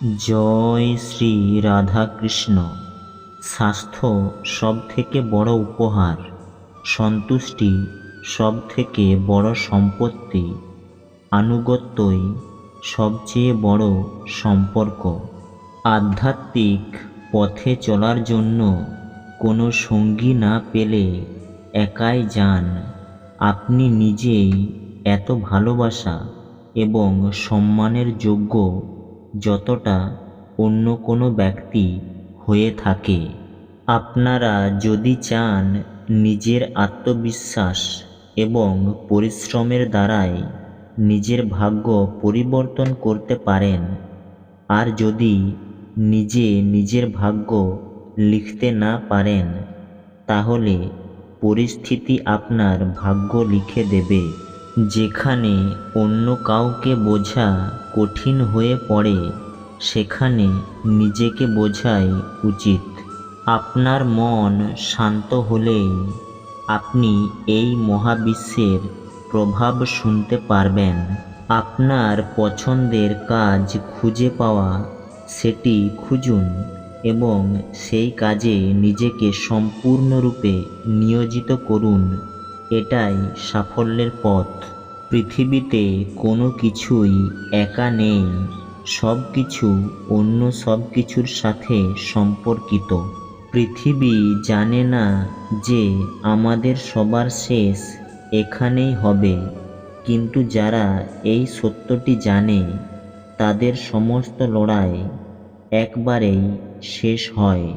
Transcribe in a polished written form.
জয় শ্রী রাধাকৃষ্ণ। স্বাস্থ্য সব থেকে বড় উপহার, সন্তুষ্টি সব থেকে বড় সম্পত্তি, আনুগত্যই সবচেয়ে বড় সম্পর্ক। আধ্যাত্মিক পথে চলার জন্য কোনো সঙ্গী না পেলে একাই যান। আপনি নিজেই এত ভালোবাসা এবং সম্মানের যোগ্য যতটা অন্য কোনো ব্যক্তি হয়ে থাকে। আপনারা যদি চান নিজের আত্মবিশ্বাস এবং পরিশ্রমের দ্বারাই নিজের ভাগ্য পরিবর্তন করতে পারেন, আর যদি নিজের ভাগ্য লিখতে না পারেন, তাহলে পরিস্থিতি আপনার ভাগ্য লিখে দেবে। যেখানে অন্য কাউকে বোঝা কঠিন হয়ে পড়ে, সেখানে নিজেকে বোঝাই উচিত। আপনার মন শান্ত হলেই আপনি এই মহাবিশ্বের প্রভাব শুনতে পারবেন। আপনার পছন্দের কাজ খুঁজে পাওয়া, সেটি খুঁজুন এবং সেই কাজে নিজেকে সম্পূর্ণরূপে নিয়োজিত করুন। এটাই সাফল্যের পথ। পৃথিবীতে কোনো কিছুই একা নেই, সব কিছু অন্য সব কিছুর সাথে সম্পর্কিত। পৃথিবী জানে না যে আমাদের সবার শেষ এখানেই হবে, কিন্তু যারা এই সত্যটি জানে, তাদের সমস্ত লড়াই একবারেই শেষ হয়।